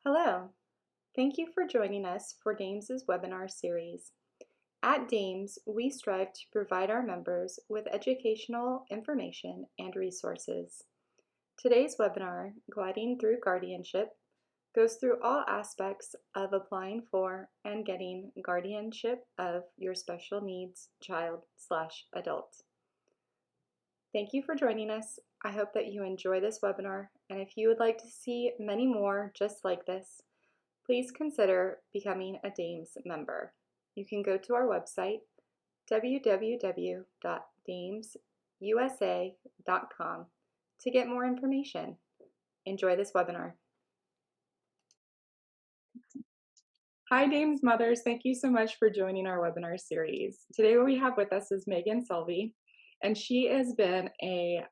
Hello, thank you for joining us for DAMES's webinar series. At DAMES, we strive to provide our members with educational information and resources. Today's webinar, Gliding Through Guardianship, goes through all aspects of applying for and getting guardianship of your special needs child/adult. Thank you for joining us. I hope that you enjoy this webinar, and if you would like to see many more just like this, please consider becoming a DAMES member. You can go to our website, www.damesusa.com, to get more information. Enjoy this webinar. Hi, DAMES mothers. Thank you so much for joining our webinar series. Today what we have with us is Megan Selvey, and she has been a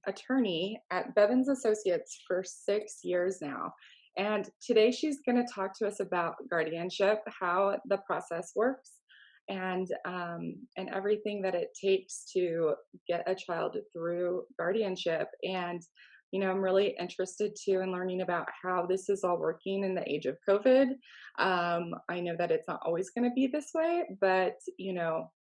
attorney at Bevins Associates for 6 years now. And today she's going to talk to us about guardianship, how the process works, and everything that it takes to get a child through guardianship. And I'm really interested too in learning about how this is all working in the age of COVID. I know that it's not always going to be this way, but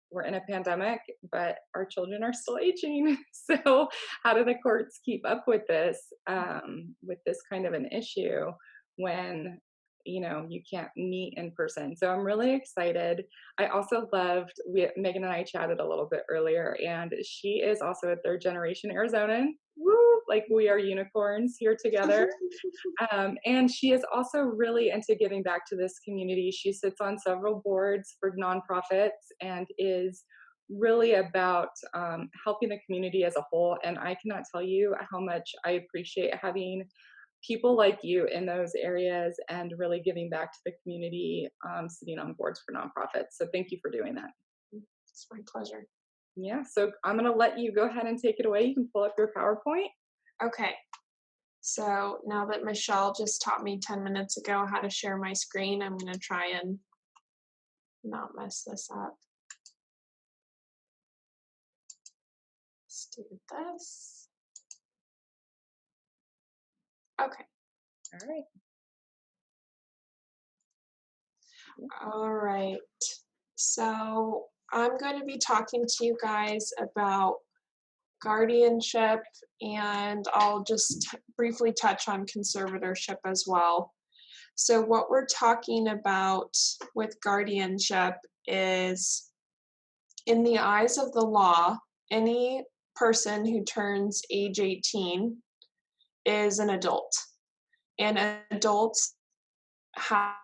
we're in a pandemic, but our children are still aging. So how do the courts keep up with this kind of an issue when you can't meet in person? So I'm really excited. I also loved, Megan and I chatted a little bit earlier, and she is also a third generation Arizonan. Woo! Like, we are unicorns here together. And she is also really into giving back to this community. She sits on several boards for nonprofits and is really about helping the community as a whole. And I cannot tell you how much I appreciate having people like you in those areas and really giving back to the community, sitting on boards for nonprofits. So thank you for doing that. It's my pleasure. Yeah, so I'm going to let you go ahead and take it away. You can pull up your PowerPoint. Okay. So now that Michelle just taught me 10 minutes ago how to share my screen, I'm going to try and not mess this up. Let's do this. Okay. All right. All right. So I'm going to be talking to you guys about guardianship, and I'll just briefly touch on conservatorship as well. So what we're talking about with guardianship is, in the eyes of the law, any person who turns age 18 is an adult, and adults have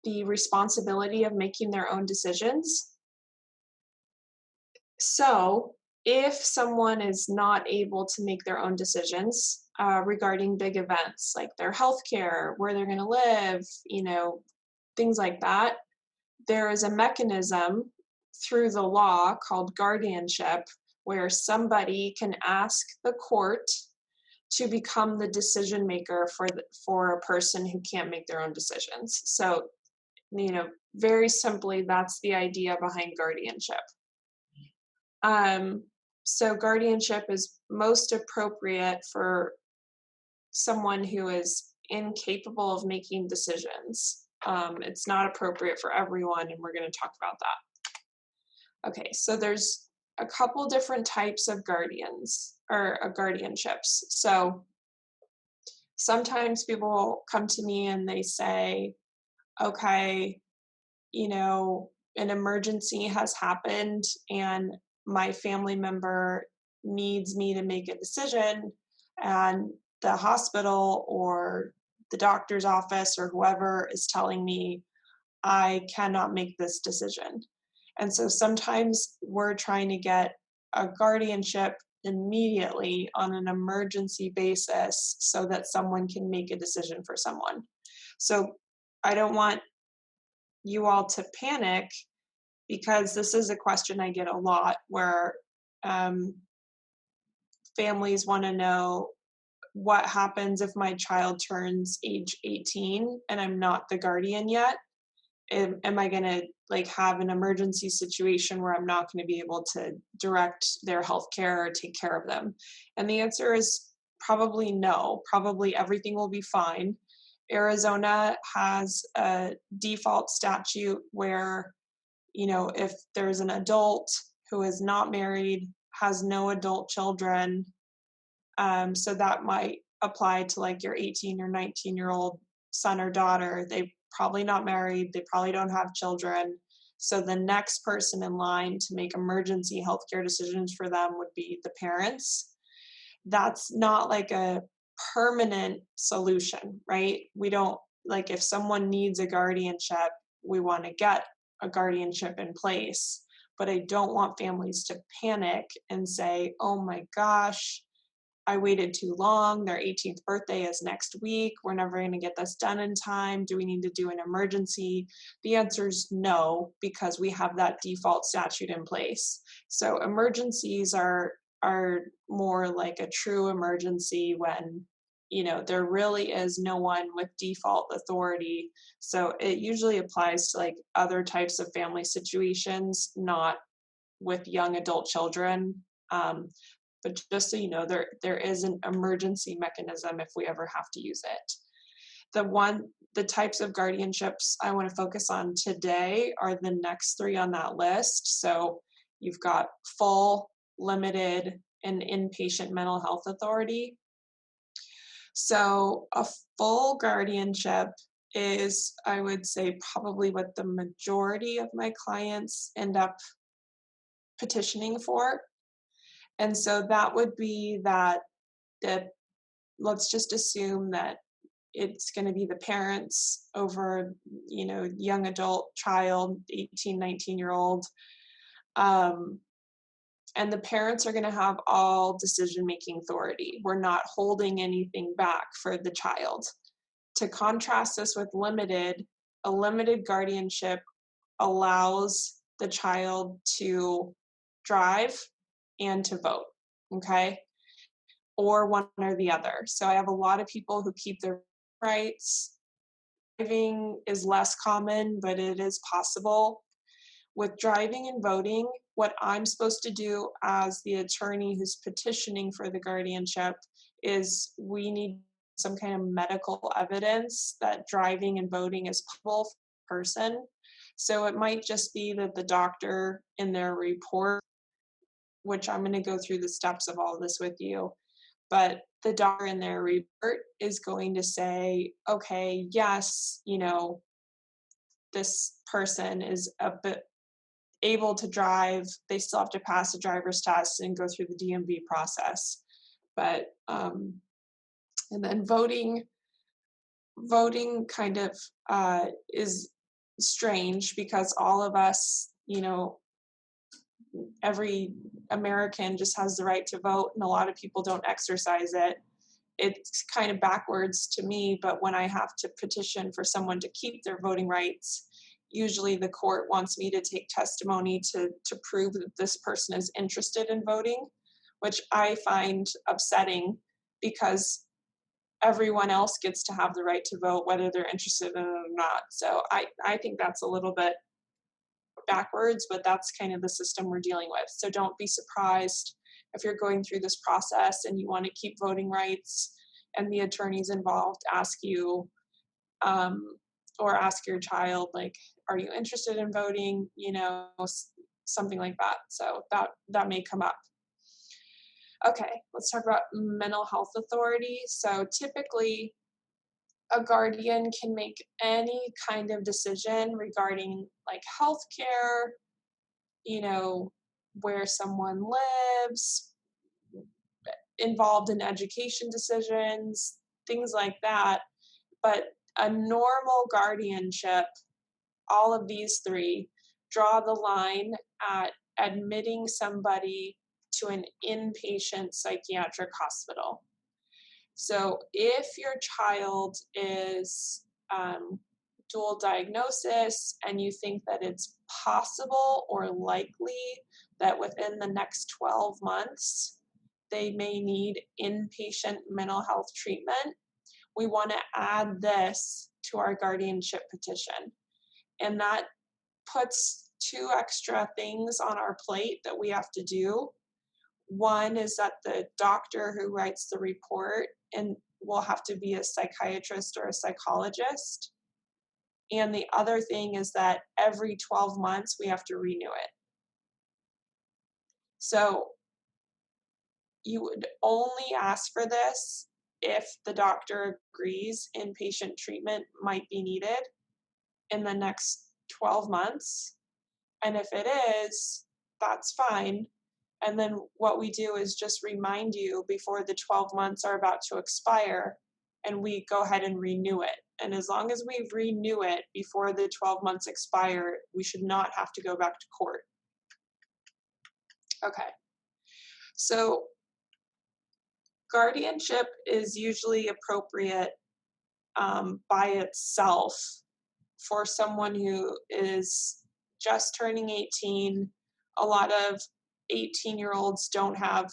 the responsibility of making their own decisions. So if someone is not able to make their own decisions regarding big events like their healthcare, where they're going to live, things like that, there is a mechanism through the law called guardianship where somebody can ask the court to become the decision maker for a person who can't make their own decisions. So, very simply, that's the idea behind guardianship. So guardianship is most appropriate for someone who is incapable of making decisions. It's not appropriate for everyone, and we're going to talk about that. Okay, so there's a couple different types of guardianships. So sometimes people come to me and they say, okay, an emergency has happened and my family member needs me to make a decision, and the hospital or the doctor's office or whoever is telling me I cannot make this decision. And so sometimes we're trying to get a guardianship immediately on an emergency basis so that someone can make a decision for someone. So I don't want you all to panic, because this is a question I get a lot, where families want to know, what happens if my child turns age 18 and I'm not the guardian yet? Am I going to have an emergency situation where I'm not going to be able to direct their healthcare or take care of them? And the answer is probably no. Probably everything will be fine. Arizona has a default statute where, if there's an adult who is not married, has no adult children, so that might apply to like your 18 or 19-year-old son or daughter. They probably not married, they probably don't have children. So the next person in line to make emergency healthcare decisions for them would be the parents. That's not like a permanent solution, right? We don't, like, if someone needs a guardianship, we want to get a guardianship in place. But I don't want families to panic and say, oh my gosh, I waited too long. Their 18th birthday is next week. We're never going to get this done in time. Do we need to do an emergency? The answer is no, because we have that default statute in place. So emergencies are more like a true emergency when there really is no one with default authority. So it usually applies to like other types of family situations, not with young adult children. But just so you know, there is an emergency mechanism if we ever have to use it. The types of guardianships I want to focus on today are the next three on that list. So you've got full, limited, and inpatient mental health authority. So a full guardianship is, I would say, probably what the majority of my clients end up petitioning for. And so that would be that let's just assume that it's going to be the parents over, young adult child, 18, 19-year-old. And the parents are going to have all decision-making authority. We're not holding anything back for the child. To contrast this with a limited guardianship allows the child to drive and to vote, okay? Or one or the other. So I have a lot of people who keep their rights. Driving is less common, but it is possible. With driving and voting, what I'm supposed to do as the attorney who's petitioning for the guardianship is we need some kind of medical evidence that driving and voting is possible for a person. So it might just be that the doctor in their report, which I'm going to go through the steps of all this with you, but the doctor in their report is going to say, okay, yes, this person is a bit able to drive. They still have to pass a driver's test and go through the DMV process. But and then voting kind of is strange because all of us, every American just has the right to vote, and a lot of people don't exercise it. It's kind of backwards to me, but when I have to petition for someone to keep their voting rights, usually the court wants me to take testimony to prove that this person is interested in voting, which I find upsetting because everyone else gets to have the right to vote whether they're interested in it or not. So I think that's a little bit backwards, but that's kind of the system we're dealing with. So don't be surprised if you're going through this process and you want to keep voting rights and the attorneys involved ask you or ask your child, like, are you interested in voting? Something like that. So that may come up. Okay, let's talk about mental health authority. So typically, a guardian can make any kind of decision regarding like healthcare, where someone lives, involved in education decisions, things like that. But a normal guardianship, all of these three, draw the line at admitting somebody to an inpatient psychiatric hospital. So if your child is dual diagnosis and you think that it's possible or likely that within the next 12 months they may need inpatient mental health treatment, we want to add this to our guardianship petition. And that puts two extra things on our plate that we have to do. One is that the doctor who writes the report, and will have to be a psychiatrist or a psychologist. And the other thing is that every 12 months we have to renew it. So you would only ask for this if the doctor agrees inpatient treatment might be needed in the next 12 months. And if it is, that's fine. And then what we do is just remind you before the 12 months are about to expire, and we go ahead and renew it. And as long as we renew it before the 12 months expire, we should not have to go back to court. Okay. So guardianship is usually appropriate by itself for someone who is just turning 18. A lot of 18-year-olds don't have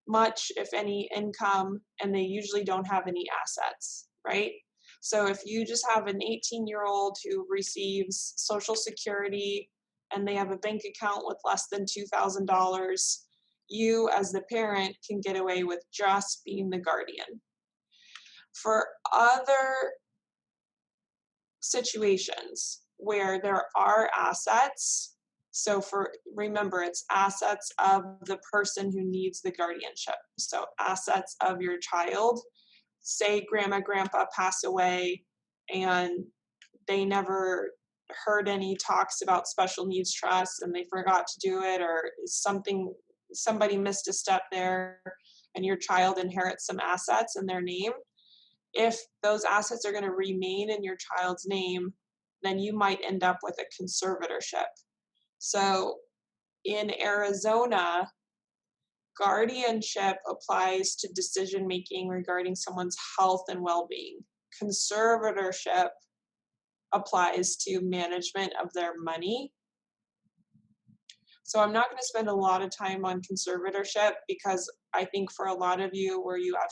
much, if any, income, and they usually don't have any assets, right? So if you just have an 18-year-old who receives Social Security and they have a bank account with less than $2,000, you as the parent can get away with just being the guardian. For other situations where there are assets, so remember, it's assets of the person who needs the guardianship. So assets of your child. Say grandma, grandpa pass away and they never heard any talks about special needs trusts and they forgot to do it, or somebody missed a step there and your child inherits some assets in their name. If those assets are going to remain in your child's name, then you might end up with a conservatorship. So in Arizona, guardianship applies to decision making regarding someone's health and well-being. Conservatorship applies to management of their money. So I'm not going to spend a lot of time on conservatorship because I think for a lot of you where you have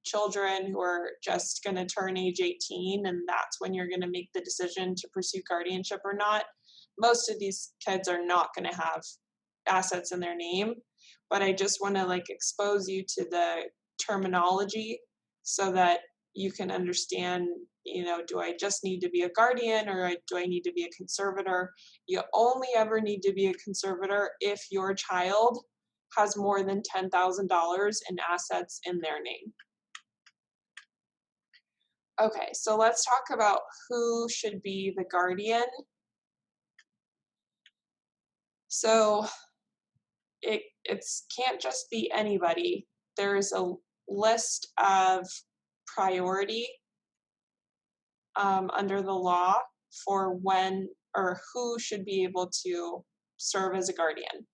children who are just going to turn age 18 and that's when you're going to make the decision to pursue guardianship or not, most of these kids are not going to have assets in their name. But I just want to expose you to the terminology so that you can understand, do I just need to be a guardian or do I need to be a conservator? You only ever need to be a conservator if your child has more than $10,000 in assets in their name. Okay, so let's talk about who should be the guardian. So it can't just be anybody. There's a list of priority under the law for when or who should be able to serve as a guardian.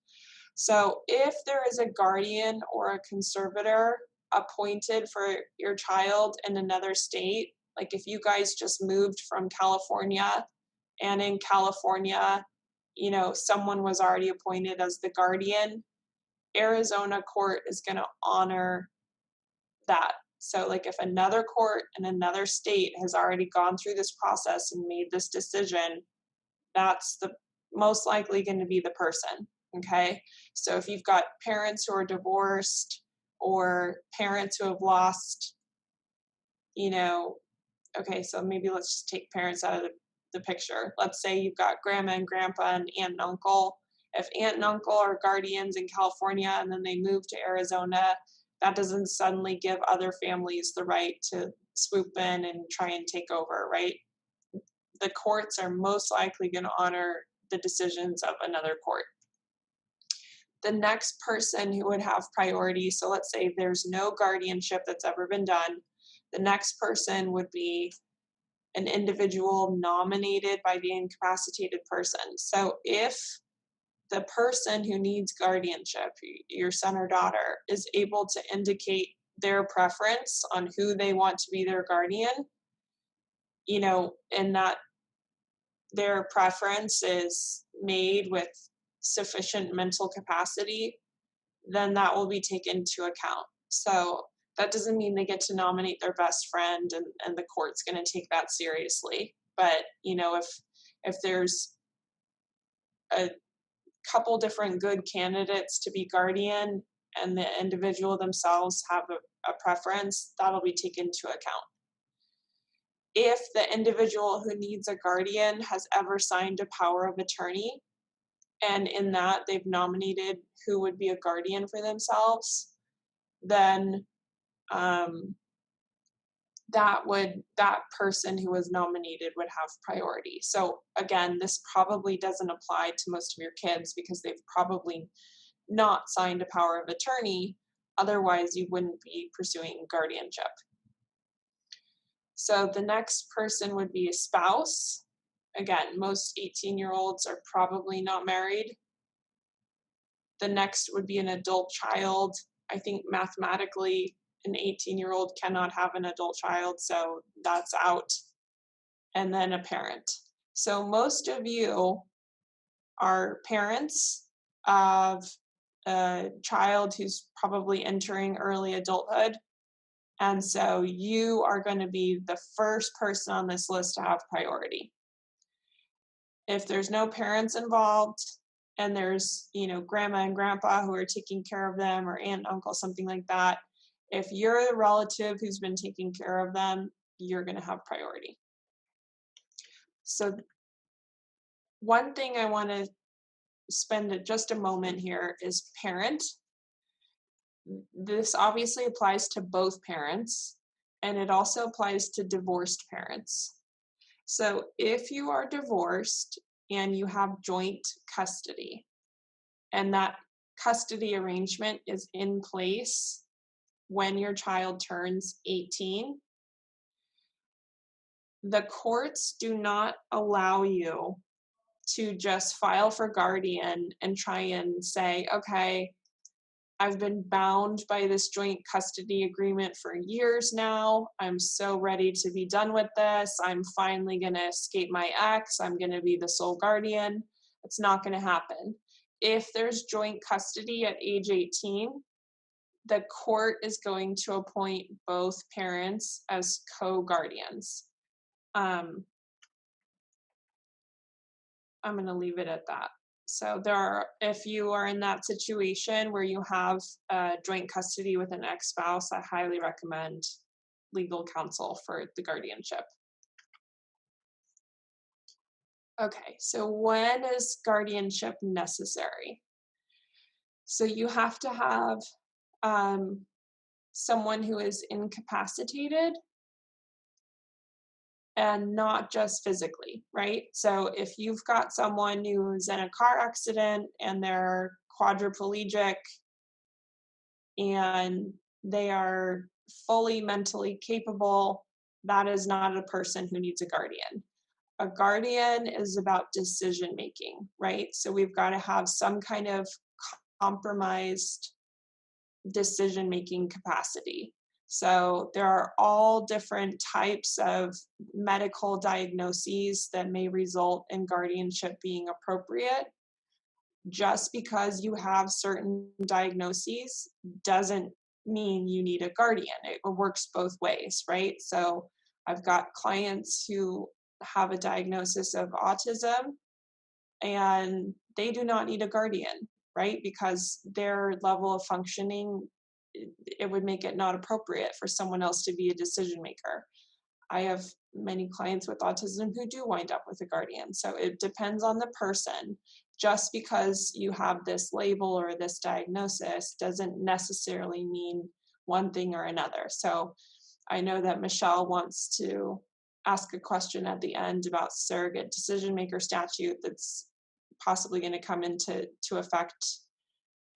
So if there is a guardian or a conservator appointed for your child in another state, like if you guys just moved from California and in California, someone was already appointed as the guardian, Arizona court is going to honor that. So if another court in another state has already gone through this process and made this decision, that's the most likely going to be the person. Okay. So if you've got parents who are divorced or parents who have lost, okay, so maybe let's just take parents out of the picture. Let's say you've got grandma and grandpa and aunt and uncle. If aunt and uncle are guardians in California and then they move to Arizona, that doesn't suddenly give other families the right to swoop in and try and take over, right? The courts are most likely going to honor the decisions of another court. The next person who would have priority, so let's say there's no guardianship that's ever been done, the next person would be an individual nominated by the incapacitated person. So if the person who needs guardianship, your son or daughter, is able to indicate their preference on who they want to be their guardian, and that their preference is made with sufficient mental capacity, then that will be taken into account. So that doesn't mean they get to nominate their best friend and the court's going to take that seriously. But, if there's a couple different good candidates to be guardian and the individual themselves have a preference, that'll be taken into account. If the individual who needs a guardian has ever signed a power of attorney, and in that they've nominated who would be a guardian for themselves, then um, that person who was nominated would have priority. So again, this probably doesn't apply to most of your kids because they've probably not signed a power of attorney. Otherwise, you wouldn't be pursuing guardianship. So the next person would be a spouse. Again, most 18-year-olds are probably not married. The next would be an adult child. I think mathematically, an 18-year-old cannot have an adult child, so that's out. And then a parent. So most of you are parents of a child who's probably entering early adulthood. And so you are going to be the first person on this list to have priority. If there's no parents involved and there's, grandma and grandpa who are taking care of them, or aunt, uncle, something like that, if you're a relative who's been taking care of them, you're going to have priority. So one thing I want to spend just a moment here is parent. This obviously applies to both parents, and it also applies to divorced parents. So if you are divorced and you have joint custody, and that custody arrangement is in place when your child turns 18, the courts do not allow you to just file for guardian and try and say, okay, I've been bound by this joint custody agreement for years now. I'm so ready to be done with this. I'm finally going to escape my ex. I'm going to be the sole guardian. It's not going to happen. If there's joint custody at age 18, the court is going to appoint both parents as co-guardians. I'm going to leave it at that. So if you are in that situation where you have joint custody with an ex-spouse, I highly recommend legal counsel for the guardianship. Okay, so when is guardianship necessary? So you have to have someone who is incapacitated, and not just physically, right? So if you've got someone who's in a car accident and they're quadriplegic and they are fully mentally capable, that is not a person who needs a guardian. A guardian is about decision making, right? So we've got to have some kind of compromised decision making capacity. So there are all different types of medical diagnoses that may result in guardianship being appropriate. Just because you have certain diagnoses doesn't mean you need a guardian. It works both ways, right? So I've got clients who have a diagnosis of autism and they do not need a guardian, right? Because their level of functioning, it would make it not appropriate for someone else to be a decision maker. I have many clients with autism who do wind up with a guardian. So it depends on the person. Just because you have this label or this diagnosis doesn't necessarily mean one thing or another. So I know that Michelle wants to ask a question at the end about surrogate decision maker statute that's possibly going to come into effect,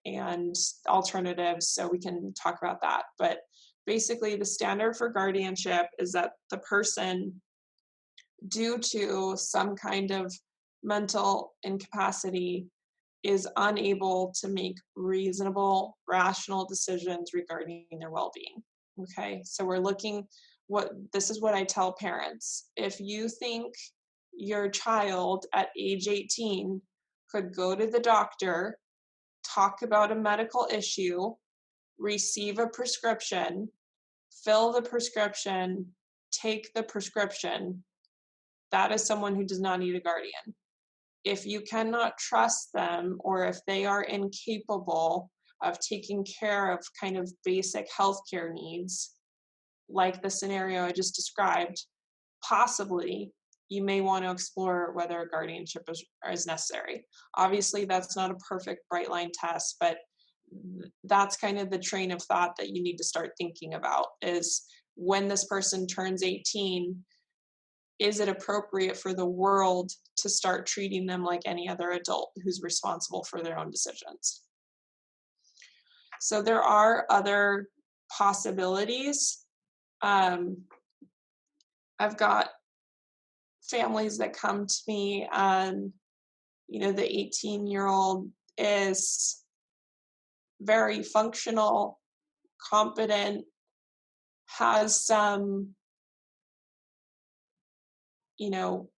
and alternatives, so we can talk about that. But basically the standard for guardianship is that the person, due to some kind of mental incapacity, is unable to make reasonable, rational decisions regarding their well-being. Okay, so we're looking, this is what I tell parents. If you think your child at age 18 could go to the doctor, talk about a medical issue, receive a prescription, fill the prescription, take the prescription, that is someone who does not need a guardian. If you cannot trust them, or if they are incapable, of taking care of kind of basic healthcare needs, like the scenario I just described, possibly you may want to explore whether a guardianship is necessary. Obviously, that's not a perfect bright line test, but that's kind of the train of thought that you need to start thinking about is when this person turns 18, is it appropriate for the world to start treating them like any other adult who's responsible for their own decisions? So there are other possibilities. Um, I've got families that come to me and the 18-year-old is very functional, competent, has some, you know,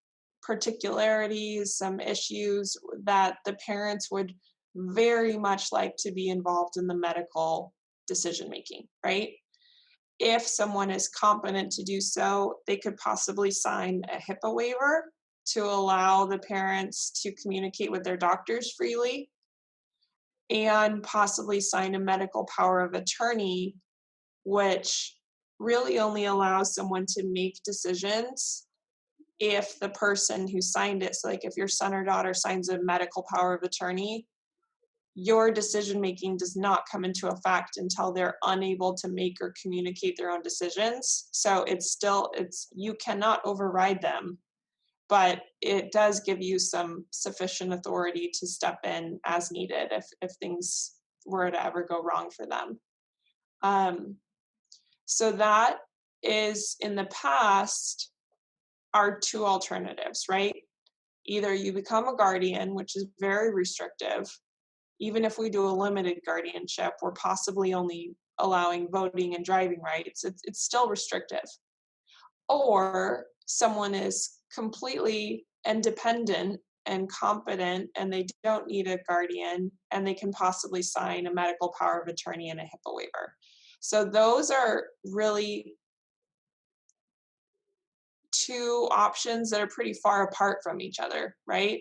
particularities, some issues that the parents would very much like to be involved in the medical decision making, right? If someone is competent to do so, they could possibly sign a HIPAA waiver to allow the parents to communicate with their doctors freely and possibly sign a medical power of attorney, which really only allows someone to make decisions if the person who signed it, so like if your son or daughter signs a medical power of attorney, your decision making does not come into effect until they're unable to make or communicate their own decisions. So it's you cannot override them, but it does give you some sufficient authority to step in as needed if things were to ever go wrong for them. So that is in the past are two alternatives, right? Either you become a guardian, which is very restrictive. Even if we do a limited guardianship, we're possibly only allowing voting and driving rights. It's still restrictive. Or someone is completely independent and competent and they don't need a guardian and they can possibly sign a medical power of attorney and a HIPAA waiver. So those are really two options that are pretty far apart from each other, right?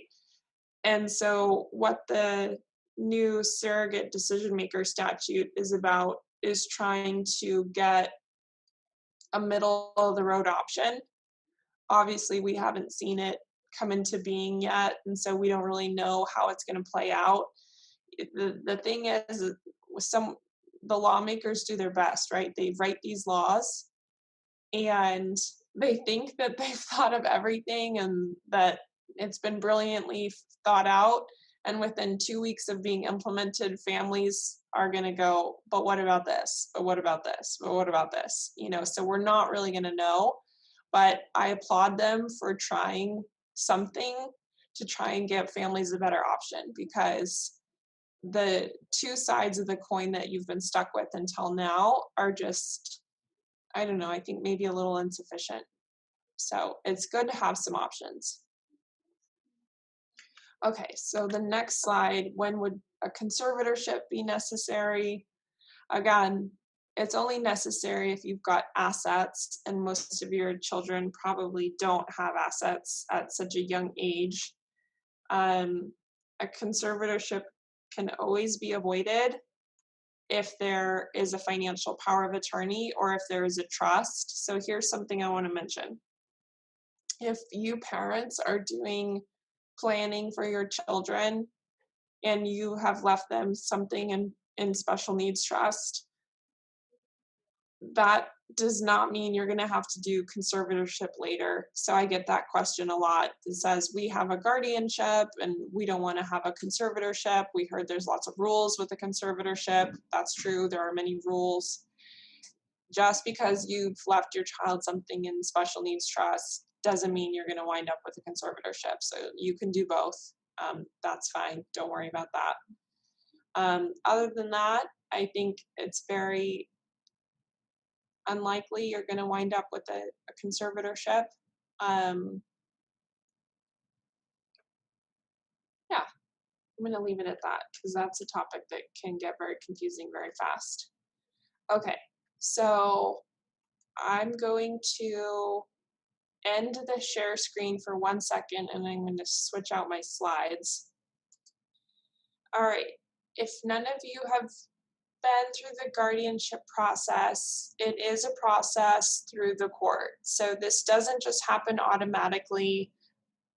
And so what the new surrogate decision maker statute is about is trying to get a middle of the road option. Obviously, we haven't seen it come into being yet, and so we don't really know how it's going to play out. The thing is, the lawmakers do their best, right? They write these laws and they think that they've thought of everything and that it's been brilliantly thought out. And within 2 weeks of being implemented, families are going to go, but what about this? But what about this? But what about this? So we're not really going to know. But I applaud them for trying something to try and give families a better option because the two sides of the coin that you've been stuck with until now are just, I don't know, I think maybe a little insufficient. So it's good to have some options. Okay, so the next slide, when would a conservatorship be necessary? Again, it's only necessary if you've got assets, and most of your children probably don't have assets at such a young age. A conservatorship can always be avoided if there is a financial power of attorney or if there is a trust. So here's something I want to mention. If you parents are doing planning for your children and you have left them something in special needs trust, that does not mean you're going to have to do conservatorship later. So I get that question a lot. It says, we have a guardianship and we don't want to have a conservatorship. We heard there's lots of rules with the conservatorship. That's true. There are many rules. Just because you've left your child something in special needs trust doesn't mean you're going to wind up with a conservatorship. So you can do both. That's fine. Don't worry about that. Other than that, I think it's very unlikely you're going to wind up with a conservatorship. Yeah, I'm going to leave it at that because that's a topic that can get very confusing very fast. Okay, so I'm going to end the share screen for 1 second and I'm going to switch out my slides. All right, if none of you have been through the guardianship process, it is a process through the court. So this doesn't just happen automatically.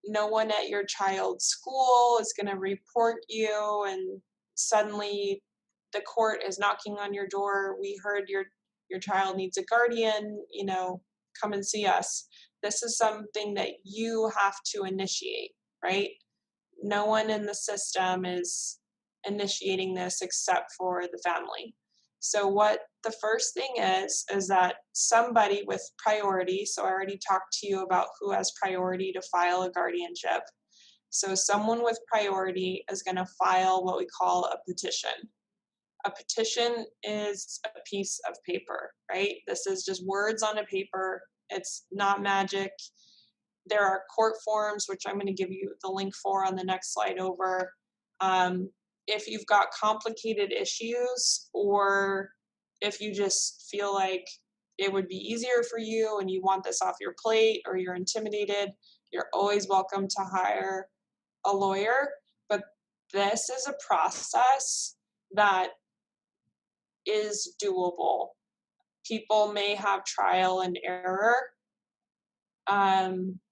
No one at your child's school is going to report you and suddenly the court is knocking on your door. We heard your child needs a guardian, come and see us. This is something that you have to initiate, right? No one in the system is initiating this except for the family. So what the first thing is that somebody with priority, so I already talked to you about who has priority to file a guardianship. So someone with priority is going to file what we call a petition. A petition is a piece of paper, right? This is just words on a paper. It's not magic. There are court forms, which I'm going to give you the link for on the next slide over. If you've got complicated issues, or if you just feel like it would be easier for you and you want this off your plate, or you're intimidated, you're always welcome to hire a lawyer. But this is a process that is doable. People may have trial and error.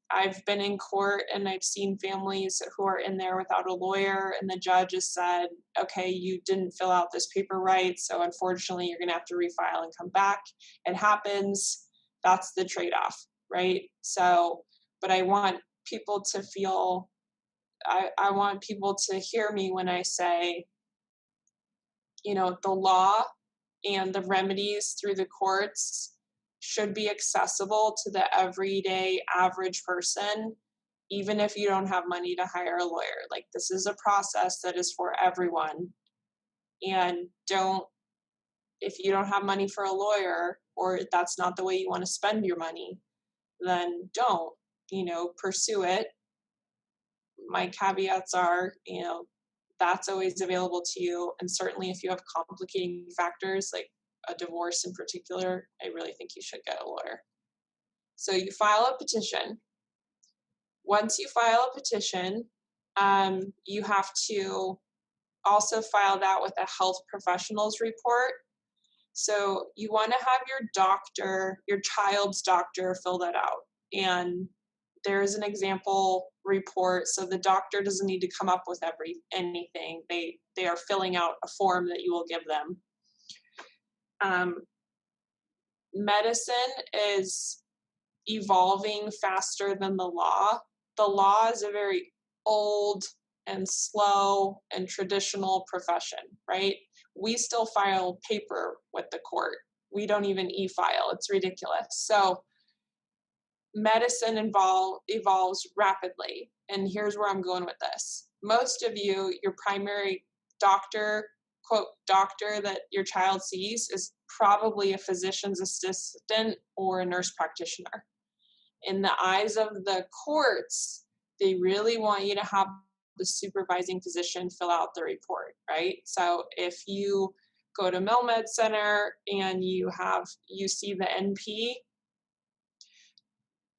I've been in court and I've seen families who are in there without a lawyer, and the judge has said, okay, you didn't fill out this paper right, so unfortunately you're going to have to refile and come back. It happens. That's the trade-off, right? So, but I want people to feel, I want people to hear me when I say, the law and the remedies through the courts should be accessible to the everyday average person, even if you don't have money to hire a lawyer. Like, this is a process that is for everyone. And if you don't have money for a lawyer, or that's not the way you want to spend your money, then don't, pursue it. My caveats are, that's always available to you. And certainly if you have complicating factors like a divorce in particular, I really think you should get a lawyer. So you file a petition. Once you file a petition, you have to also file that with a health professionals report. So you want to have your child's doctor, fill that out. And there's an example report, so the doctor doesn't need to come up with anything. They are filling out a form that you will give them. Medicine is evolving faster than the law. The law is a very old and slow and traditional profession, right? We still file paper with the court. We don't even e-file. It's ridiculous. So medicine evolves rapidly. And here's where I'm going with this. Most of you, your primary doctor, quote, doctor that your child sees is probably a physician's assistant or a nurse practitioner. In the eyes of the courts, they really want you to have the supervising physician fill out the report, right? So if you go to Med Center and you see the NP,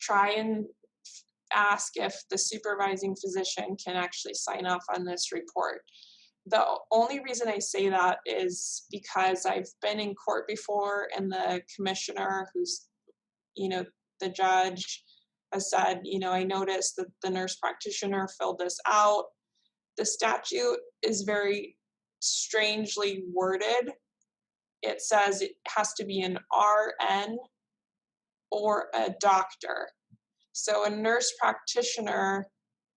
try and ask if the supervising physician can actually sign off on this report. The only reason I say that is because I've been in court before, and the commissioner, who's, the judge, has said, I noticed that the nurse practitioner filled this out. The statute is very strangely worded. It says it has to be an RN or a doctor. So a nurse practitioner,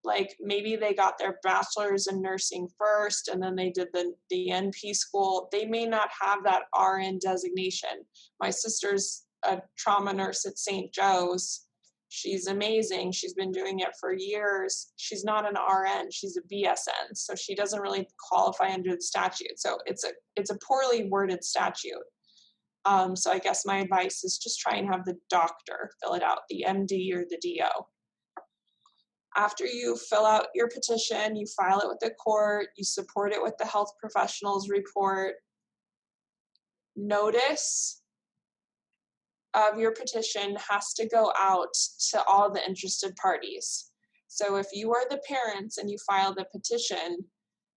like maybe they got their bachelor's in nursing first and then they did the NP school, they may not have that RN designation. My sister's a trauma nurse at St. Joe's. She's amazing. She's been doing it for years. She's not an RN. She's a BSN. So she doesn't really qualify under the statute. So it's a poorly worded statute. So I guess my advice is just try and have the doctor fill it out, the MD or the DO. After you fill out your petition, you file it with the court, you support it with the health professionals report. Notice of your petition has to go out to all the interested parties. So if you are the parents and you file the petition,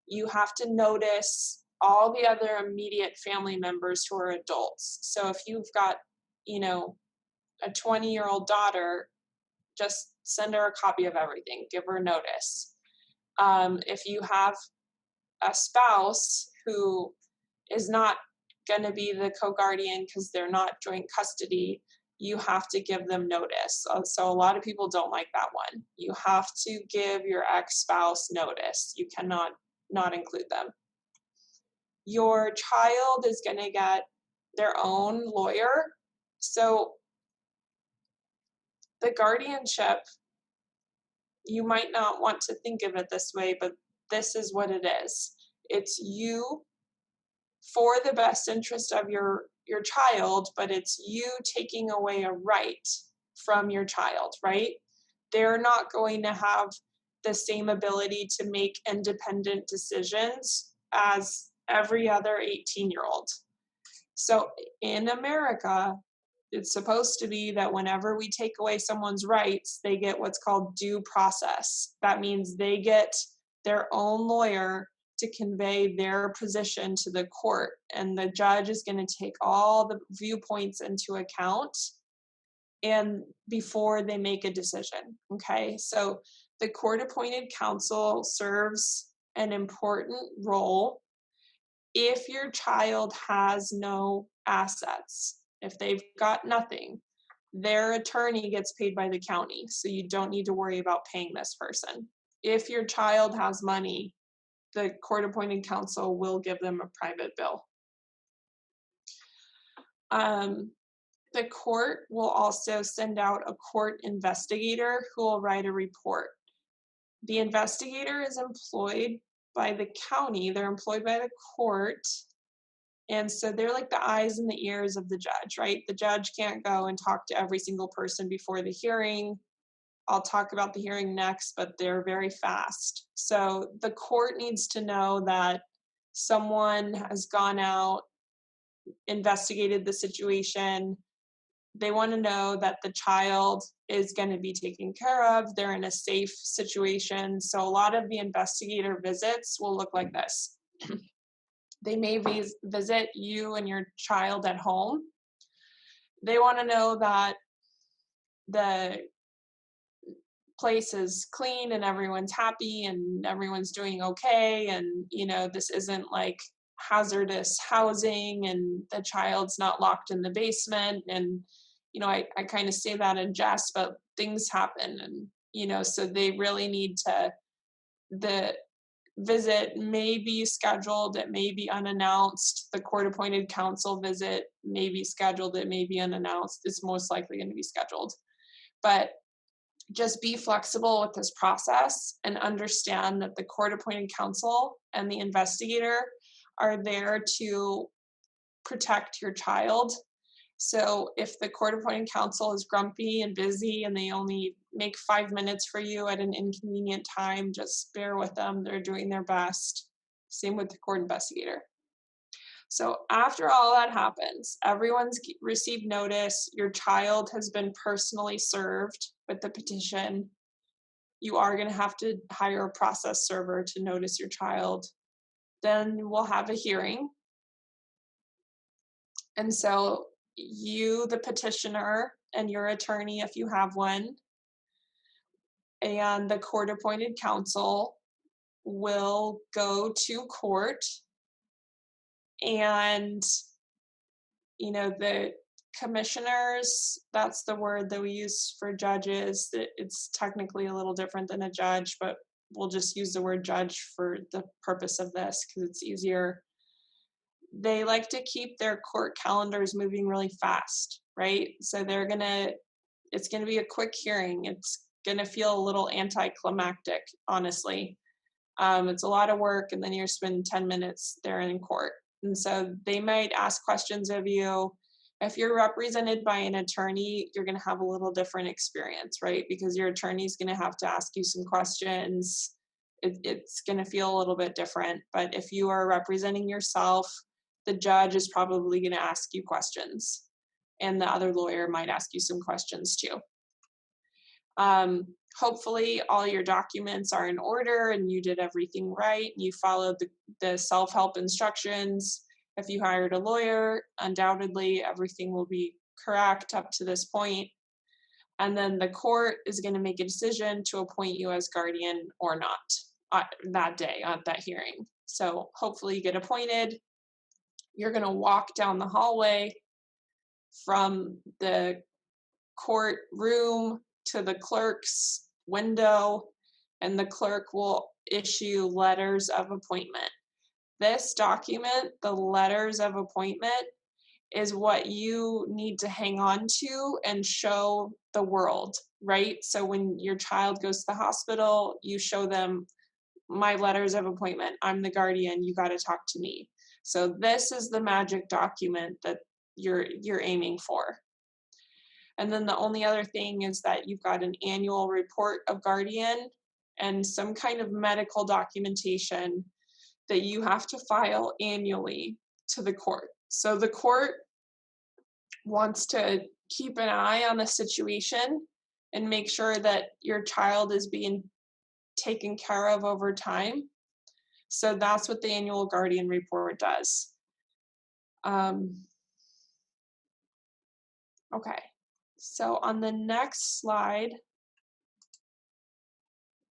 you have to notice all the other immediate family members who are adults. So if you've got, you know, a 20-year-old daughter, just send her a copy of everything, give her notice. If you have a spouse who is not going to be the co-guardian because they're not joint custody, you have to give them notice. So a lot of people don't like that one. You have to give your ex-spouse notice. You cannot not include them. Your child is going to get their own lawyer. So the guardianship, you might not want to think of it this way, but this is what it is. It's you for the best interest of your child, but it's you taking away a right from your child, right? They're not going to have the same ability to make independent decisions as every other 18-year-old. So in America, it's supposed to be that whenever we take away someone's rights, they get what's called due process. That means they get their own lawyer to convey their position to the court, and the judge is going to take all the viewpoints into account and before they make a decision. Okay, so the court appointed counsel serves an important role if your child has no assets. If they've got nothing, their attorney gets paid by the county, so you don't need to worry about paying this person. If your child has money, the court appointed counsel will give them a private bill. The court will also send out a court investigator who will write a report. The investigator is employed by the county, they're employed by the court, and so they're like the eyes and the ears of the judge, right? The judge can't go and talk to every single person before the hearing. I'll talk about the hearing next, but they're very fast. So the court needs to know that someone has gone out, investigated the situation. They want to know that the child is going to be taken care of. They're in a safe situation. So a lot of the investigator visits will look like this. They may visit you and your child at home. They want to know that the place is clean and everyone's happy and everyone's doing okay, and this isn't like hazardous housing and the child's not locked in the basement. And I kind of say that in jest, but things happen, and so they really need to, the visit may be scheduled, it may be unannounced. The court appointed counsel visit may be scheduled, it may be unannounced. It's most likely going to be scheduled. But just be flexible with this process and understand that the court appointed counsel and the investigator are there to protect your child. So if the court appointed counsel is grumpy and busy and they only make 5 minutes for you at an inconvenient time, just bear with them. They're doing their best. Same with the court investigator. So after all that happens, everyone's received notice, your child has been personally served with the petition. You are going to have to hire a process server to notice your child. Then we'll have a hearing. And so you, the petitioner, and your attorney, if you have one, and the court appointed counsel will go to court, and the commissioners, that's the word that we use for judges. It's technically a little different than a judge, but we'll just use the word judge for the purpose of this because it's easier. They like to keep their court calendars moving really fast, right? So it's gonna be a quick hearing. It's gonna feel a little anticlimactic, honestly. It's a lot of work, and then you're spending 10 minutes there in court. And so they might ask questions of you. If you're represented by an attorney, you're going to have a little different experience, right? Because your attorney's going to have to ask you some questions. It's going to feel a little bit different. But if you are representing yourself, the judge is probably going to ask you questions, and the other lawyer might ask you some questions too. hopefully all your documents are in order and you did everything right. You followed the self-help instructions. If you hired a lawyer, undoubtedly everything will be correct up to this point. And then the court is going to make a decision to appoint you as guardian or not that day at that hearing. So hopefully you get appointed. You're going to walk down the hallway from the courtroom to the clerk's window, and the clerk will issue letters of appointment. This document, the letters of appointment, is what you need to hang on to and show the world, right? So when your child goes to the hospital, you show them my letters of appointment. I'm the guardian. You got to talk to me. So this is the magic document that you're aiming for. And then the only other thing is that you've got an annual report of guardian and some kind of medical documentation that you have to file annually to the court. So the court wants to keep an eye on the situation and make sure that your child is being taken care of over time. So that's what the annual guardian report does. Okay, so on the next slide,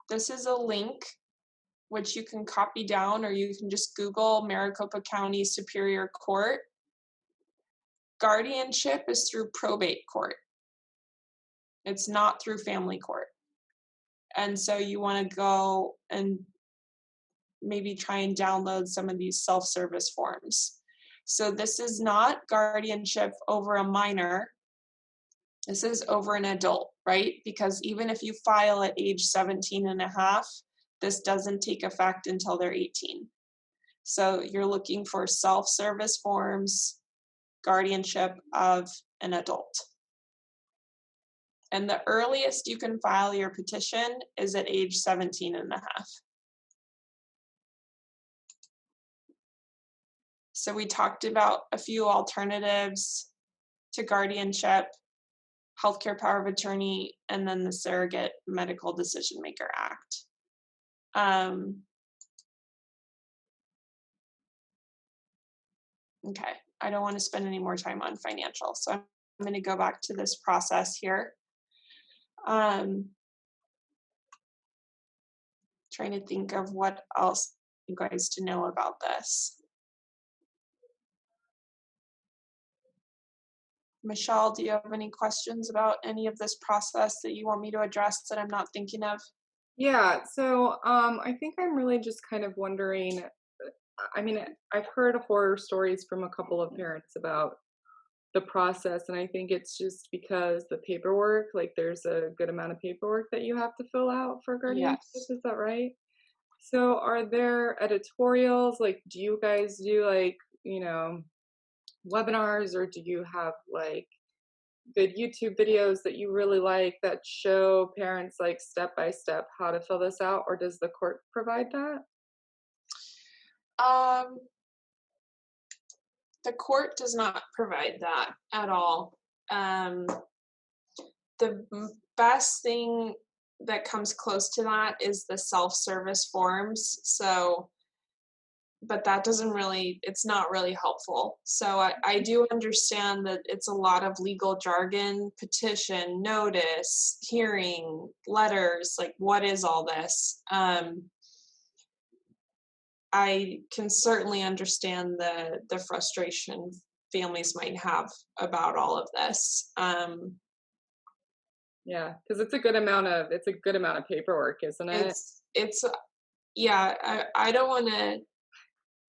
this is a link which you can copy down, or you can just Google Maricopa County Superior Court. Guardianship is through probate court. It's not through family court. And so you want to go and maybe try and download some of these self-service forms. So this is not guardianship over a minor. This is over an adult, right? Because even if you file at age 17 and a half, this doesn't take effect until they're 18. So you're looking for self-service forms, guardianship of an adult. And the earliest you can file your petition is at age 17 and a half. So we talked about a few alternatives to guardianship: healthcare power of attorney, and then the Surrogate Medical Decision Maker Act. Okay, I don't want to spend any more time on financial, so I'm going to go back to this process here. Trying to think of what else you guys to know about this. Michelle, do you have any questions about any of this process that you want me to address that I'm not thinking of? Yeah, so I think I'm really just kind of wondering. I mean, I've heard horror stories from a couple of parents about the process, and I think it's just because the paperwork, like there's a good amount of paperwork that you have to fill out for guardianship, Yes. is that right? So are there editorials? Like, do you guys do like, webinars, or do you have like good YouTube videos that you really like that show parents like step by step how to fill this out, or does the court provide that? Um, the court does not provide that at all. The best thing that comes close to that is the self-service forms. So, but that doesn't really, it's not really helpful. So I do understand that it's a lot of legal jargon: petition, notice, hearing, letters, like what is all this? I can certainly understand the frustration families might have about all of this. Yeah, because it's a good amount of paperwork, isn't it? It's yeah, I don't want to,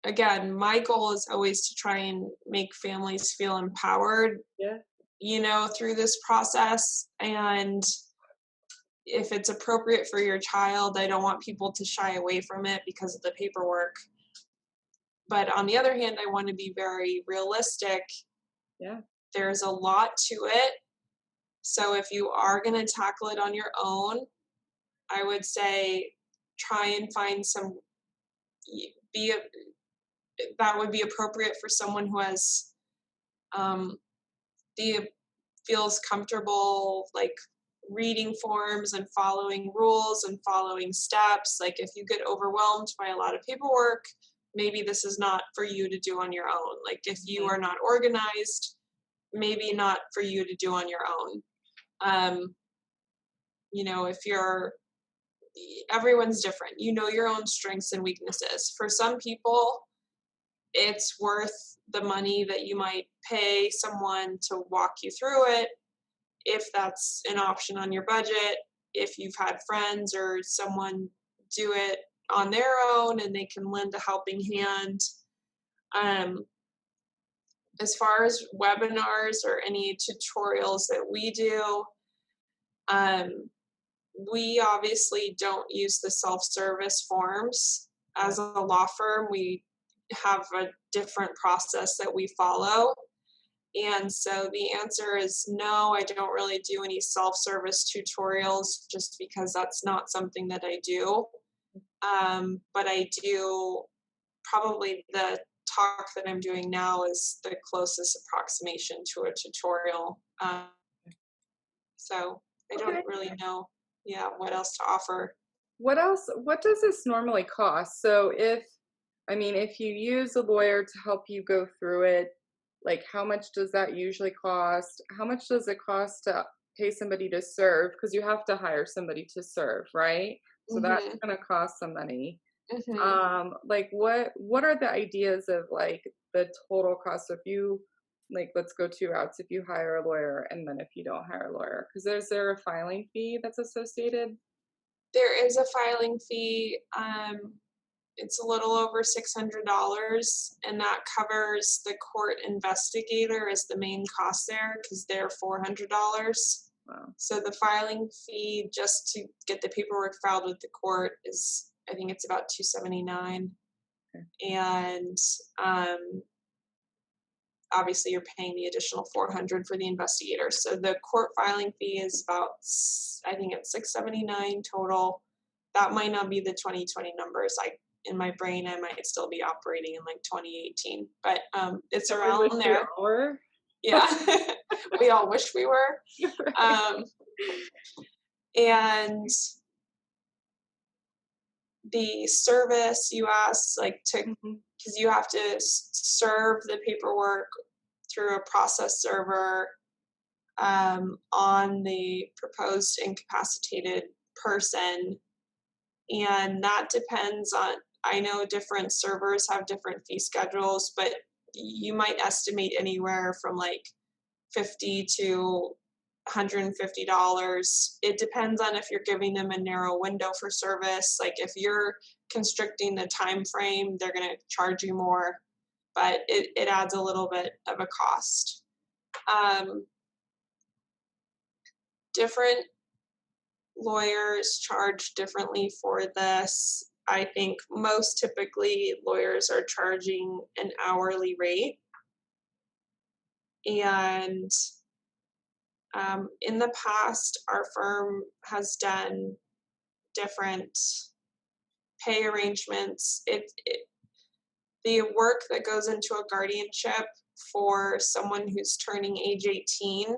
again, my goal is always to try and make families feel empowered, Yeah. Through this process. And if it's appropriate for your child, I don't want people to shy away from it because of the paperwork. But on the other hand, I want to be very realistic. Yeah. There's a lot to it. So if you are going to tackle it on your own, I would say try and find that would be appropriate for someone who has feels comfortable, like reading forms and following rules and following steps. Like if you get overwhelmed by a lot of paperwork, maybe this is not for you to do on your own. Like if you Mhm. are not organized, maybe not for you to do on your own. Um, if you're everyone's different. You know your own strengths and weaknesses. For some people, it's worth the money that you might pay someone to walk you through it, if that's an option on your budget. If you've had friends or someone do it on their own and they can lend a helping hand. Um, as far as webinars or any tutorials that we do, um, we obviously don't use the self-service forms. Yeah. As a law firm, we have a different process that we follow. And so the answer is no, I don't really do any self-service tutorials just because that's not something that I do. But I do probably the talk that I'm doing now is the closest approximation to a tutorial. So I don't Okay. really know, yeah, what else to offer. What does this normally cost? So if you use a lawyer to help you go through it, like how much does that usually cost? How much does it cost to pay somebody to serve? Because you have to hire somebody to serve, right? So that's Mhm. gonna cost some money. Mhm. Like what are the ideas of like the total cost? So if you like let's go two routes, if you hire a lawyer and then if you don't hire a lawyer, because there a filing fee that's associated? There is a filing fee. It's a little over $600, and that covers the court investigator as the main cost there because they're $400. Wow. So the filing fee just to get the paperwork filed with the court is, I think it's about 279, Okay. and um, obviously you're paying the additional 400 for the investigator. So the court filing fee is about, I think it's 679 total. That might not be the 2020 numbers. In my brain, I might still be operating in like 2018, but it's And we wish around we there. all were. Yeah, we all wish we were. Right. Um, and the service you asked, like to, Mhm. because you have to serve the paperwork through a process server on the proposed incapacitated person. And that depends on, I know different servers have different fee schedules, but you might estimate anywhere from like 50 to $150. It depends on if you're giving them a narrow window for service. Like if you're constricting the time frame, they're going to charge you more, but it adds a little bit of a cost. Um, Different lawyers charge differently for this. I think most typically lawyers are charging an hourly rate. And in the past, our firm has done different pay arrangements. The work that goes into a guardianship for someone who's turning age 18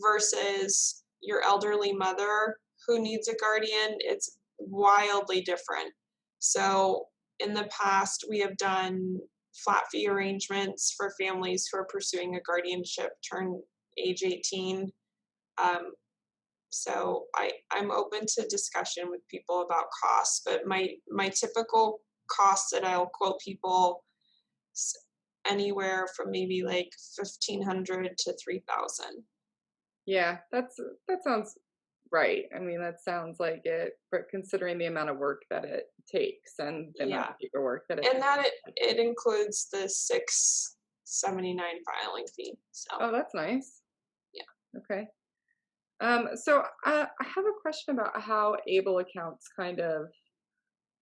versus your elderly mother who needs a guardian, it's wildly different. So in the past, we have done flat fee arrangements for families who are pursuing a guardianship turn age 18. Um, so I'm open to discussion with people about costs, but my typical costs that I'll quote people anywhere from maybe like 1,500 to 3,000. Yeah, that sounds right. I mean, that sounds like it, but considering the amount of work that it takes and the amount Yeah, of paperwork that it and that takes. it includes the 679 filing fee. So Oh, that's nice. yeah. Okay. So I have a question about how able accounts kind of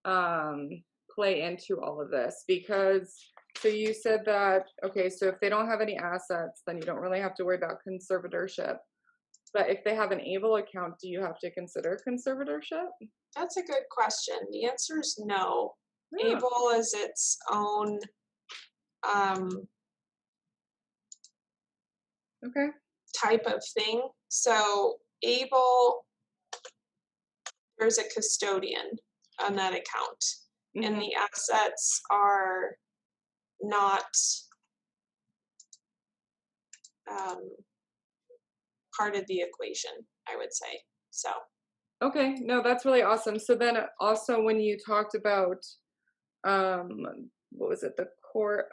um, play into all of this because so you said that okay, so if they don't have any assets, then you don't really have to worry about conservatorship. But if they have an able account, do you have to consider conservatorship? That's a good question. The answer is no. Yeah. Able is its own um, Okay. type of thing. So able, there's a custodian on that account, and Mhm. the assets are not um, part of the equation, I would say. So, Okay, no, that's really awesome. So then also when you talked about what was it, the court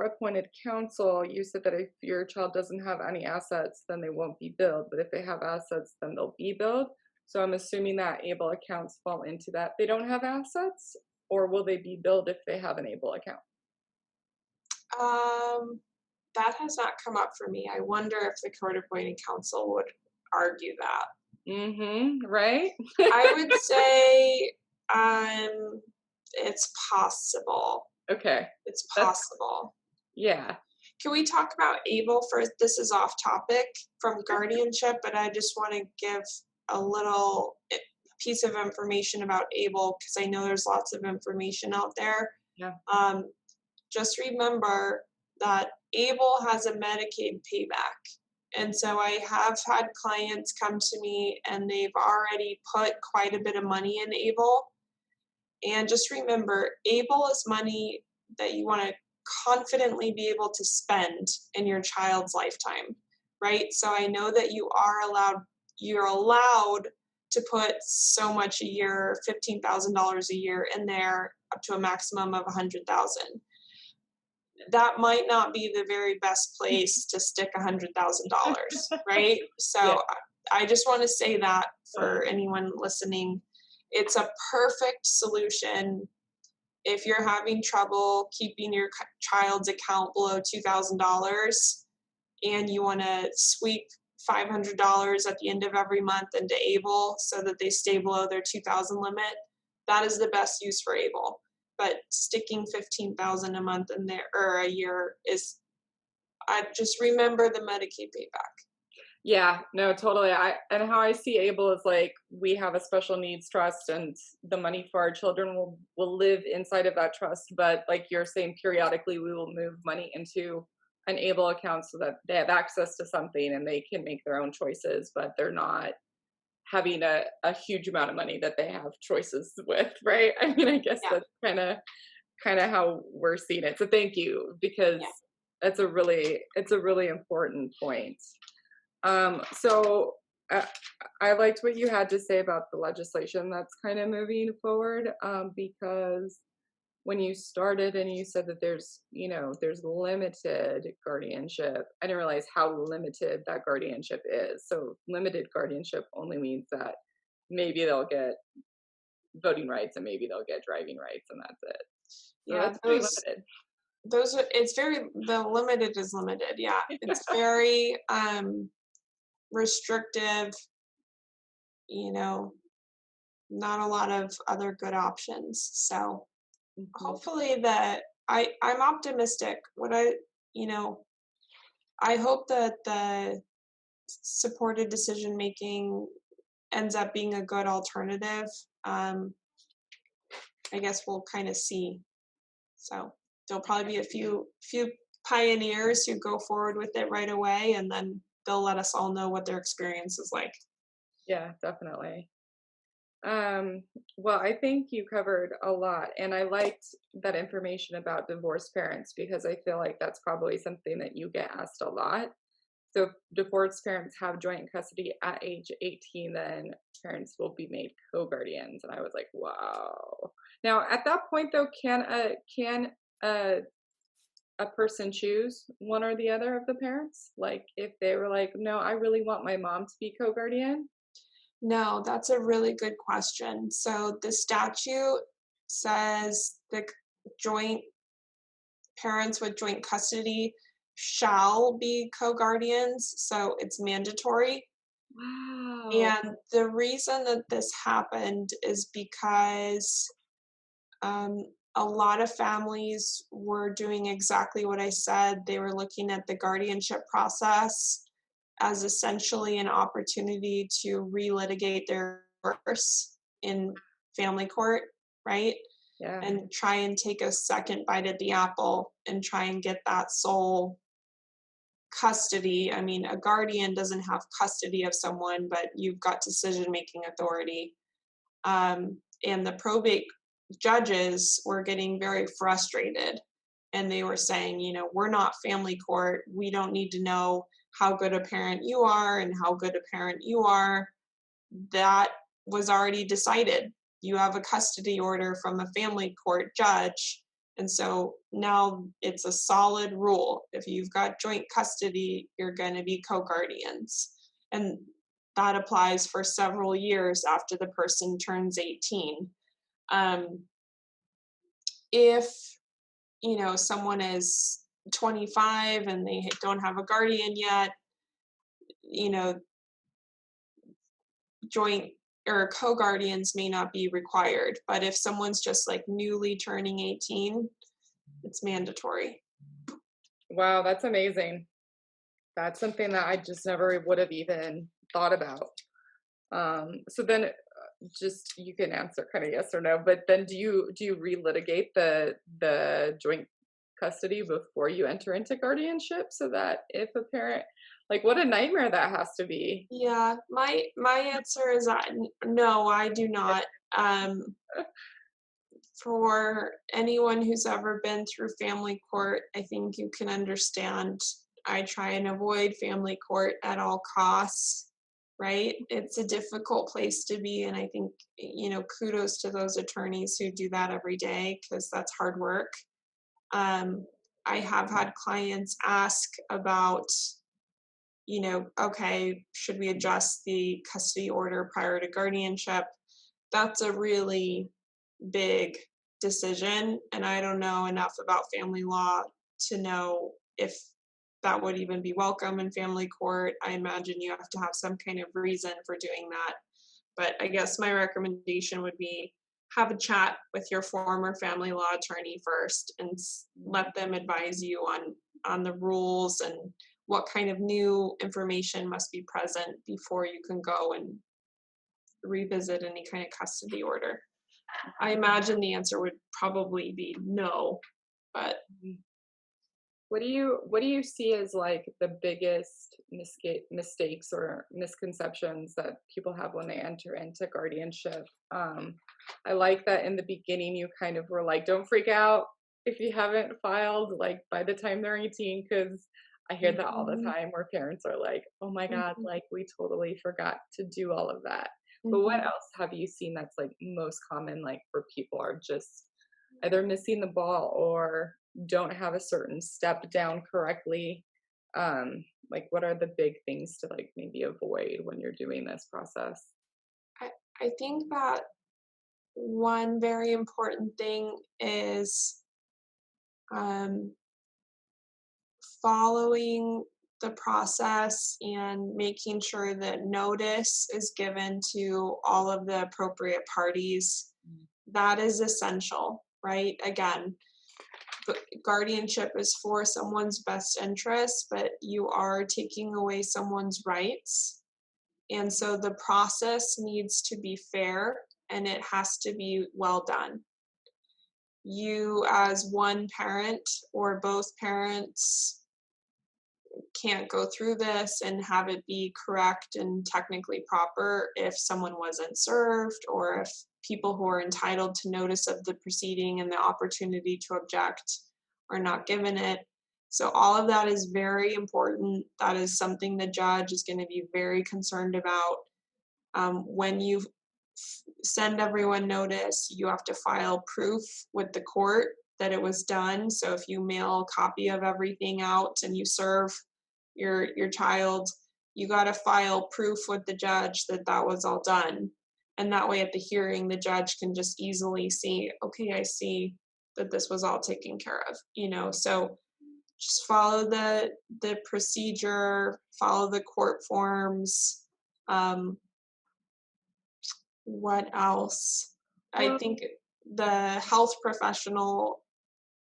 appointed counsel, you said that if your child doesn't have any assets, then they won't be billed, but if they have assets, then they'll be billed. So I'm assuming that able accounts fall into that. They don't have assets, or will they be billed if they have an able account? um, that has not come up for me. I wonder if the court appointed counsel would argue that. Mhm, right? I would say it's possible. Okay. It's That's possible. yeah. Can we talk about able first? This is off topic from guardianship, but I just want to give a little piece of information about able because I know there's lots of information out there. Yeah. Um, just remember that able has a Medicaid payback. And so I have had clients come to me and they've already put quite a bit of money in able. And just remember, able is money that you want to confidently be able to spend in your child's lifetime, right? So I know that you're allowed to put so much a year, $15,000 a year in there up to a maximum of 100,000. That might not be the very best place to stick $100,000, right? Yeah. So I just want to say that Uh, for anyone listening, it's a perfect solution if you're having trouble keeping your child's account below $2,000 and you want to sweep $500 at the end of every month into able so that they stay below their 2000 limit, that is the best use for able. But sticking 15,000 a month in there or a year is, I just remember the Medicaid payback. Yeah, no, totally. And how I see able is like we have a special needs trust and the money for our children will live inside of that trust. But like you're saying, periodically we will move money into an able account so that they have access to something and they can make their own choices, but they're not having a huge amount of money that they have choices with, right? I mean, I guess Yeah, that's kind of how we're seeing it. So thank you because yeah. it's a really important point. So I liked what you had to say about the legislation that's kind of moving forward, because when you started and you said that there's limited guardianship, I didn't realize how limited that guardianship is. So limited guardianship only means that maybe they'll get voting rights and maybe they'll get driving rights and that's it. So Yeah, that's pretty limited. those are, it's very, the limited is limited. Yeah, it's very restrictive, you know, not a lot of other good options. So Mhm. hopefully that I'm optimistic. You know, I hope that the supported decision making ends up being a good alternative. Um, I guess we'll kind of see. So there'll probably be a few pioneers who go forward with it right away, and then they'll let us all know what their experience is like. Yeah, definitely. Um, well, I think you covered a lot, and I liked that information about divorced parents because I feel like that's probably something that you get asked a lot. So, if divorced parents have joint custody at age 18, then parents will be made co-guardians, and I was like, wow. Now, at that point, though, can a person choose one or the other of the parents? Like, if they were like, no, I really want my mom to be co-guardian. No, that's a really good question. So the statute says joint parents with joint custody shall be co-guardians, so it's mandatory. Wow. And the reason that this happened is because um, a lot of families were doing exactly what I said. They were looking at the guardianship process as essentially an opportunity to relitigate their divorce in family court, right? Yeah. And try and take a second bite at the apple and try and get that sole custody. I mean, a guardian doesn't have custody of someone, but you've got decision-making authority. And the probate judges were getting very frustrated, and they were saying, we're not family court. We don't need to know how good a parent you are and how good a parent you are. That was already decided. You have a custody order from a family court judge. And so now it's a solid rule. If you've got joint custody, you're going to be co-guardians. And that applies for several years after the person turns 18. Um, if, someone is 25 and they don't have a guardian yet, you know, joint or co-guardians may not be required, but if someone's just like newly turning 18, it's mandatory. Wow, that's amazing. That's something that I just never would have even thought about. So then just you can answer kind of yes or no, but then do you relitigate the joint custody before you enter into guardianship so that if a parent, like, what a nightmare that has to be. Yeah, my answer is no, I do not. Um, for anyone who's ever been through family court, I think you can understand. I try and avoid family court at all costs, right? It's a difficult place to be, and I think, kudos to those attorneys who do that every day because that's hard work. Um, I have had clients ask about, okay, should we adjust the custody order prior to guardianship? That's a really big decision, and I don't know enough about family law to know if that would even be welcome in family court. I imagine you have to have some kind of reason for doing that. But I guess my recommendation would be have a chat with your former family law attorney first and let them advise you on the rules and what kind of new information must be present before you can go and revisit any kind of custody order. I imagine the answer would probably be no, but What do you see as like the biggest mistakes or misconceptions that people have when they enter into guardianship? I like that in the beginning you kind of were like, don't freak out if you haven't filed like by the time they're 18, because I hear that all the mhm, time where parents are like, oh my God, mhm, like we totally forgot to do all of that. But what mhm. else have you seen that's like most common, like where people are just either missing the ball or don't have a certain step down correctly? Like what are the big things to like maybe avoid when you're doing this process? I I think that one very important thing is um, following the process and making sure that notice is given to all of the appropriate parties. That is essential, right? Again, guardianship is for someone's best interest, but you are taking away someone's rights. And so the process needs to be fair and it has to be well done. You, as one parent or both parents, can't go through this and have it be correct and technically proper if someone wasn't served or if people who are entitled to notice of the proceeding and the opportunity to object are not given it. So all of that is very important. That is something the judge is going to be very concerned about. When you send everyone notice, you have to file proof with the court that it was done. So if you mail a copy of everything out and you serve your child, you got to file proof with the judge that that was all done. And that way at the hearing, the judge can just easily see, okay, I see that this was all taken care of, so just follow the procedure, follow the court forms. um, what else? I Well, think the health professional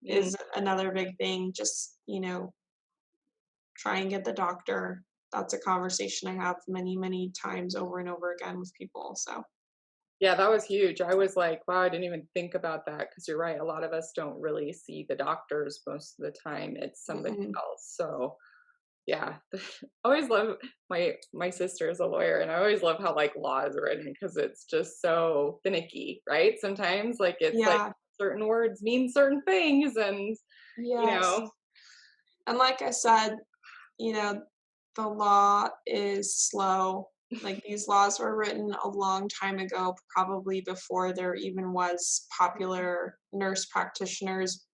mm, is another big thing. Just, try and get the doctor. That's a conversation I have many, many times over and over again with people. So, yeah, that was huge. I was like, wow, I didn't even think about that because you're right. A lot of us don't really see the doctors most of the time. It's somebody mm-mm, else. So Yeah. I always love my sister is a lawyer, and I always love how, like, law is written because it's just so finicky, right? Sometimes, like, it's like Yeah, certain words mean certain things and, you yes. know And like I said, you know, the law is slow. Like these laws were written a long time ago, probably before there even was popular nurse practitioners,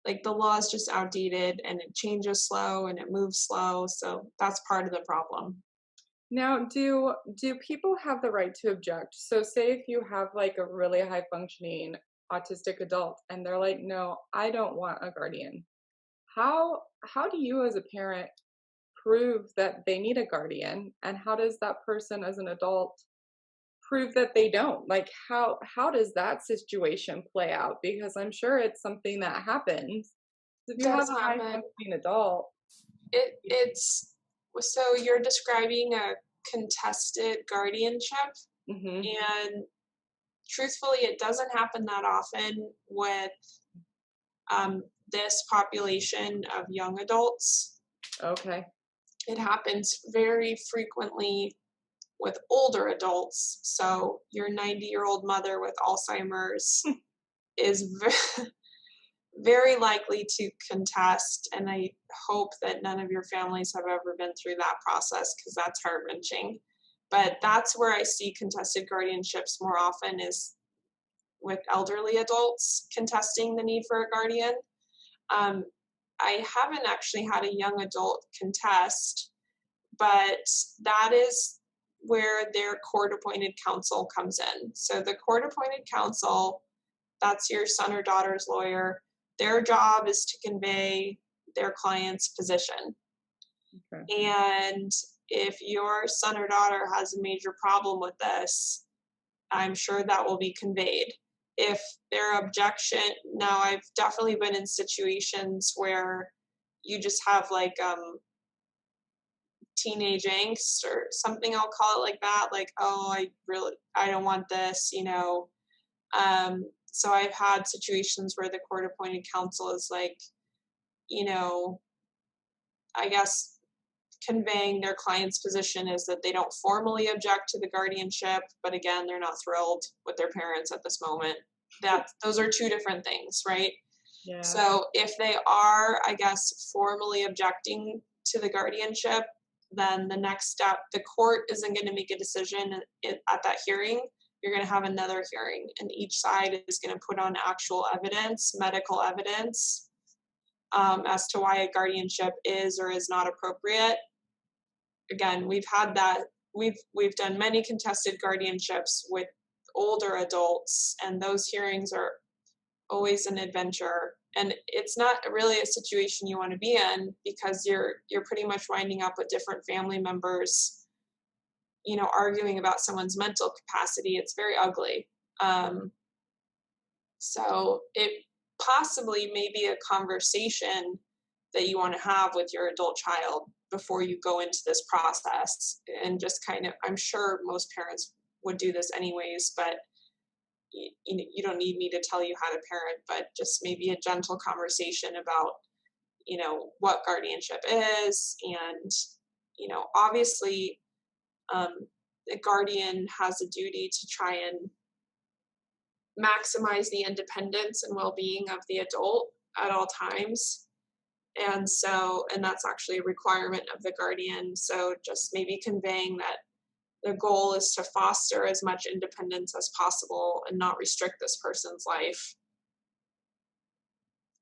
like the law is just outdated and it changes slow and it moves slow. So that's part of the problem. Now, do people have the right to object? So say if you have, like, a really high functioning autistic adult and they're like, "No, I don't want a guardian." How do you as a parent prove that they need a guardian, and how does that person as an adult prove that they don't? Like, how does that situation play out? Because I'm sure it's something that happens. If you have Does a high happen. functioning adult, It's so you're describing a contested guardianship, mhm, and truthfully, it doesn't happen that often with this population of young adults. okay. It happens very frequently with older adults. So your 90-year-old mother with Alzheimer's is very likely to contest. And I hope that none of your families have ever been through that process because that's heart wrenching. But that's where I see contested guardianships more often is with elderly adults contesting the need for a guardian. Um, I haven't actually had a young adult contest, but that is where their court appointed counsel comes in. So the court appointed counsel, that's your son or daughter's lawyer. Their job is to convey their client's position. Okay. And if your son or daughter has a major problem with this, I'm sure that will be conveyed. If their objection, now I've definitely been in situations where you just have like teenage angst or something, I'll call it like that, like, oh, I don't want this. So I've had situations where the court appointed counsel is like, you know, I guess conveying their client's position is that they don't formally object to the guardianship, but again, they're not thrilled with their parents at this moment. That those are two different things, right? Yeah. So if they are, I guess, formally objecting to the guardianship, then the next step, the court isn't going to make a decision at that hearing. You're going to have another hearing, and each side is going to put on actual evidence, medical evidence, as to why a guardianship is or is not appropriate. Again, we've had that. We've done many contested guardianships with older adults, and those hearings are always an adventure, and it's not really a situation you want to be in because you're pretty much winding up with different family members, arguing about someone's mental capacity. It's very ugly. So it possibly may be a conversation that you want to have with your adult child before you go into this process, and just kind of, I'm sure most parents would do this anyways, but you don't need me to tell you how to parent, but just maybe a gentle conversation about, what guardianship is. And, obviously, um, the guardian has a duty to try and maximize the independence and well-being of the adult at all times. And that's actually a requirement of the guardian. So just maybe conveying that the goal is to foster as much independence as possible and not restrict this person's life.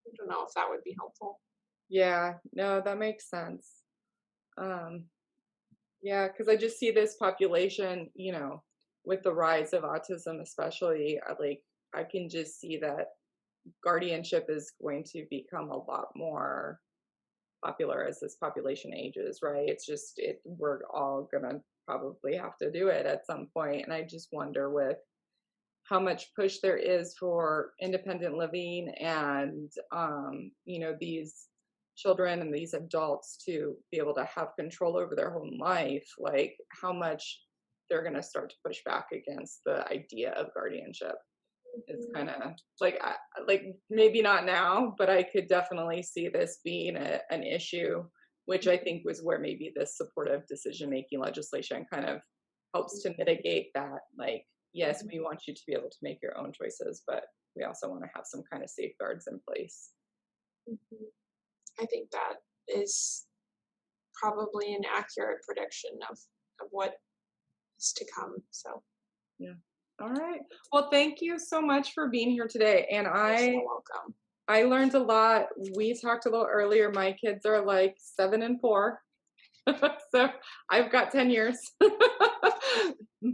I don't know if that would be helpful. Yeah, no, that makes sense. Um, yeah, because I just see this population, with the rise of autism especially, like, I can just see that guardianship is going to become a lot more popular as this population ages, right? We're all gonna probably have to do it at some point, and I just wonder with how much push there is for independent living and these children and these adults to be able to have control over their own life, like how much they're going to start to push back against the idea of guardianship. It's Mhm. kind of like like maybe not now, but I could definitely see this being an issue which I think was where maybe this supportive decision-making legislation kind of helps to mitigate that. Like, yes, Mhm. we want you to be able to make your own choices, but we also want to have some kind of safeguards in place. Mhm. I think that is probably an accurate prediction of what is to come. So Yeah. All right. Well, thank you so much for being here today. And you're so I welcome. I learned a lot. We talked a little earlier. My kids are like 7 and 4. So I've got 10 years.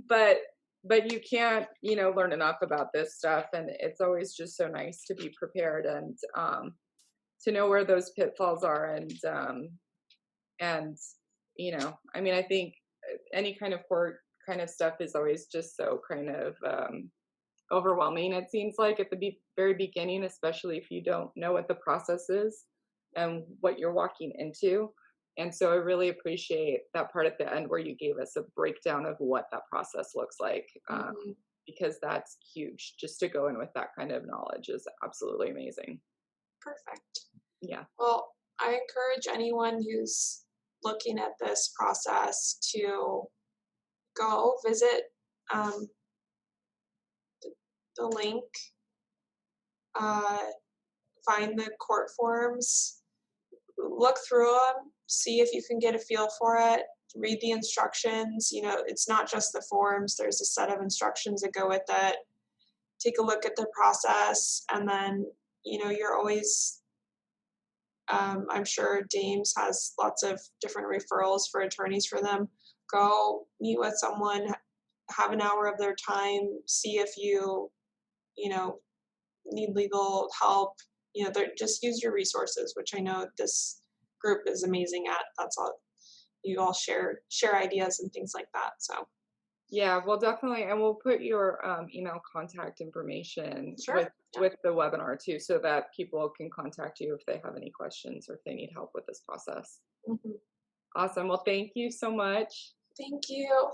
but but you can't, learn enough about this stuff. And it's always just so nice to be prepared and to know where those pitfalls are and I mean, I think any kind of court kind of stuff is always just so kind of overwhelming, it seems like, at the very beginning, especially if you don't know what the process is and what you're walking into. And so I really appreciate that part at the end where you gave us a breakdown of what that process looks like, Mhm. because that's huge. Just to go in with that kind of knowledge is absolutely amazing. Perfect. Yeah. Well, I encourage anyone who's looking at this process to go visit um, the link, uh, find the court forms, look through them, see if you can get a feel for it, read the instructions. It's not just the forms, there's a set of instructions that go with it. Take a look at the process, and then, you're always, I'm sure Dames has lots of different referrals for attorneys for them. Go meet with someone, have an hour of their time, see if you know, need legal help. Just use your resources, which I know this group is amazing at. That's all. You all share ideas and things like that. So Yeah, well, definitely, and we'll put your email contact information with sure, yeah. the webinar too, so that people can contact you if they have any questions or if they need help with this process. Mhm. Awesome. Well, thank you so much. Thank you.